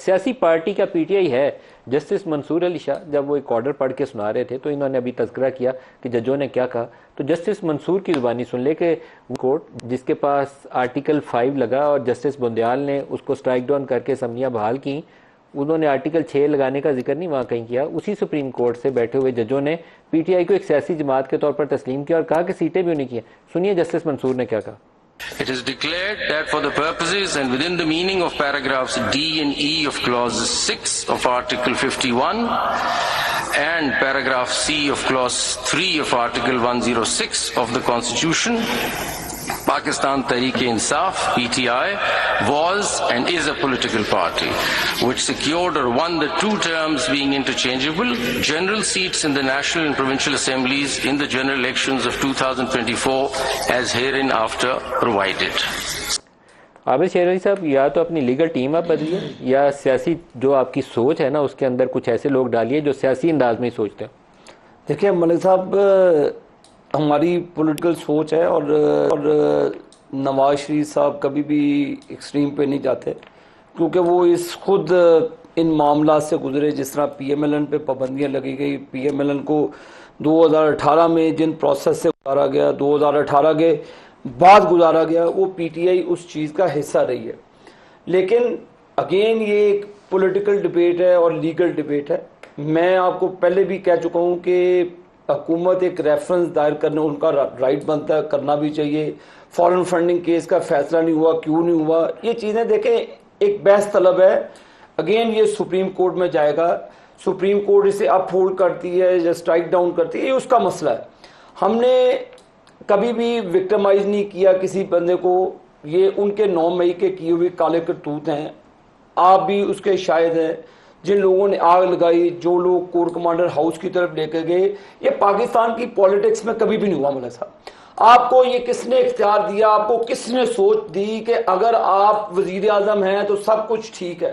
سیاسی پارٹی کا P T I ہے. جسٹس منصور علی شاہ جب وہ ایک آرڈر پڑھ کے سنا رہے تھے تو انہوں نے ابھی تذکرہ کیا کہ ججوں نے کیا کہا, تو جسٹس منصور کی زبانی سن لے کہ کورٹ جس کے پاس آرٹیکل 5 لگا اور جسٹس بندیال نے اس کو سٹرائک ڈاؤن کر کے اسمبلیاں بحال کی, انہوں نے آرٹیکل 6 لگانے کا ذکر نہیں وہاں کہیں کیا. اسی سپریم کورٹ سے بیٹھے ہوئے ججوں نے پی ٹی آئی کو ایک سیاسی جماعت کے طور پر تسلیم کیا اور کہا کہ سیٹیں بھی انہیں کی ہیں. سنیے جسٹس منصور نے کیا کہا. It is declared that for the purposes and within the meaning of paragraphs D and E of clause 6 of Article 51 and paragraph C of clause 3 of Article 106 of the Constitution, Pakistan Tehreek-e-Insaf (PTI) was and is a political party which secured or won the two terms being interchangeable general seats in the national and provincial assemblies in the general elections of 2024 as hereinafter provided. عابد شیر علی صاحب, یا تو اپنی legal team آپ بدلیے یا سیاسی جو آپ کی سوچ ہے نا اس کے اندر کچھ ایسے لوگ ڈالیے جو سیاسی انداز میں ہی سوچتے ہیں. دیکھیں ملک صاحب, ہماری پولیٹیکل سوچ ہے اور نواز شریف صاحب کبھی بھی ایکسٹریم پہ نہیں جاتے کیونکہ وہ اس خود ان معاملات سے گزرے. جس طرح پی ایم ایل این پہ پابندیاں لگی گئی, پی ایم ایل این کو 2018 میں جن پروسیس سے گزارا گیا, 2018 کے بعد گزارا گیا, وہ پی ٹی آئی اس چیز کا حصہ رہی ہے. لیکن اگین یہ ایک پولیٹیکل ڈبیٹ ہے اور لیگل ڈبیٹ ہے. میں آپ کو پہلے بھی کہہ چکا ہوں کہ حکومت ایک ریفرنس دائر کرنے ان کا رائٹ بنتا ہے, کرنا بھی چاہیے. فارن فنڈنگ کیس کا فیصلہ نہیں ہوا, کیوں نہیں ہوا, یہ چیزیں دیکھیں ایک بحث طلب ہے. اگین یہ سپریم کورٹ میں جائے گا, سپریم کورٹ اسے اپ ہولڈ کرتی ہے یا اسٹرائک ڈاؤن کرتی ہے, یہ اس کا مسئلہ ہے. ہم نے کبھی بھی وکٹمائز نہیں کیا کسی بندے کو. یہ ان کے 9 مئی کے کیے ہوئے کالے کرتوت ہیں, آپ بھی اس کے شاہد ہیں. جن لوگوں نے آگ لگائی, جو لوگ کور کمانڈر ہاؤس کی طرف لے کے گئے, یہ پاکستان کی پولیٹکس میں کبھی بھی نہیں ہوا. ملک صاحب, آپ کو یہ کس نے اختیار دیا, آپ کو کس نے سوچ دی کہ اگر آپ وزیر اعظم ہیں تو سب کچھ ٹھیک ہے؟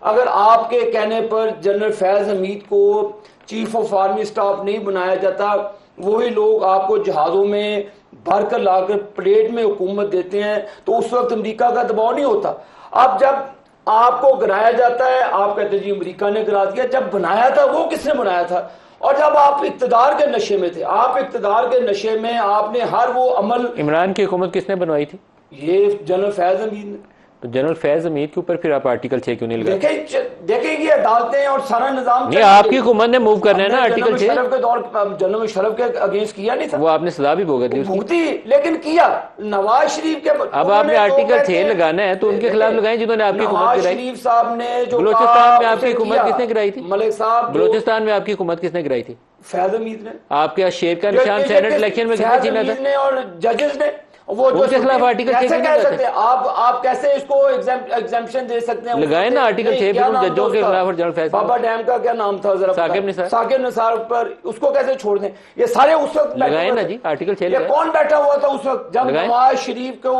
اگر آپ کے کہنے پر جنرل فیض حمید کو چیف آف آرمی اسٹاف نہیں بنایا جاتا, وہی لوگ آپ کو جہازوں میں بھر کر لا کر پلیٹ میں حکومت دیتے ہیں, تو اس وقت امریکہ کا دباؤ نہیں ہوتا. اب جب آپ کو گرایا جاتا ہے, آپ کہتے ہیں جی امریکہ نے گرا دیا. جب بنایا تھا وہ کس نے بنایا تھا؟ اور جب آپ اقتدار کے نشے میں تھے, آپ اقتدار کے نشے میں آپ نے ہر وہ عمل. عمران کی حکومت کس نے بنوائی تھی؟ یہ جنرل فیض حمید نے. تو جنرل فیض حمید کے اوپر پھر آپ آرٹیکل 6 کیوں نہیں لگائے؟ دیکھیں یہ عدالتیں اور سارا نظام نہیں, آپ کی حکومت نے موو کرنا ہے نا آرٹیکل 6. کے دور جنرل مشرف کے اگینسٹ کیا نہیں تھا, وہ آپ نے سزا بھی بھگتی, لیکن کیا نواز شریف کے. اب آپ نے آرٹیکل 6 لگانا ہے تو ان کے خلاف لگائیں جنہوں نے آپ کی حکومت گرائی. نواز شریف صاحب نے جو بلوچستان میں آپ کی حکومت کس نے گرائی تھی؟ ملک صاحب, بلوچستان میں آپ کی حکومت کس نے گرائی تھی؟ فیض حمید نے. آپ کے شیر کا نشان سینٹ الیکشن میں کس نے چھینا تھا؟ اور ججز نے. وہ ان کے خلاف آرٹیکل 6 کیسے کہہ سکتے ہیں آپ کیسے اس کو ایگزمپشن دے سکتے ہیں؟ لگائیں نا آرٹیکل 6 پہ ججوں کے خلاف. اور جنرل فیض بابا ڈیم کا کیا نام تھا ذرا؟ ثاقب نثار پر, اس کو کیسے چھوڑ دیں؟ یہ سارے اس وقت لگائیں نا جی آرٹیکل 6. یہ کون بیٹھا ہوا تھا اس وقت جب نواز شریف کو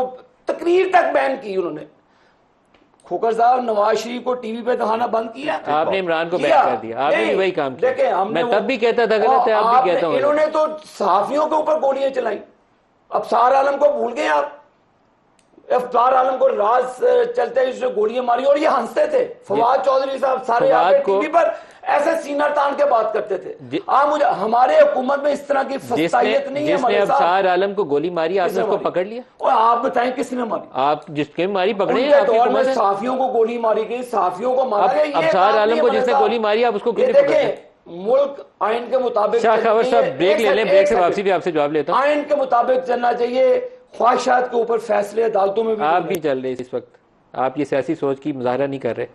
تقریر تک بین کی انہوں نے؟ کھوکر صاحب, نواز شریف کو ٹی وی پہ دکھانا بند کیا. آپ نے عمران کو بین کر دیا, آپ نے بھی وہی کام کیا. میں تب بھی کہتا تھا غلط ہے, آپ بھی کہتا ہوں. انہوں نے تو صحافیوں کے اوپر گولیاں چلائیں. ابصار عالم کو بھول گئے آپ؟ ابصار عالم کو راز چلتے ہیں, اس نے گولیاں ماری اور یہ ہنستے تھے. فواد چودھری صاحب سارے ٹی وی پر ایسے سینہ تان کے بات کرتے تھے. مجھے ہمارے حکومت میں اس طرح کی فسطائیت نہیں ہے. جس نے ابصار عالم کو گولی ماری, آپ نے اس کو پکڑ لیا؟ اور آپ بتائیں کس نے ماری؟ آپ جس کے ماری پکڑے ہیں. ان کے دور میں صحافیوں کو گولی ماری گئی, صحافیوں کو مارا گیا. ابصار عالم کو جس نے گولی ماری, آپ اس کو کیوں نہیں پکڑتے؟ ملک آئین کے مطابق. شاہ خبر صاحب بریک لے لیں, بریک سے واپسی بھی آپ سے جواب لیتا ہوں. آئین کے مطابق چلنا چاہیے. خواہشات کے اوپر فیصلے عدالتوں میں بھی آپ بھی چل رہے اس وقت. آپ یہ سیاسی سوچ کی مظاہرہ نہیں کر رہے.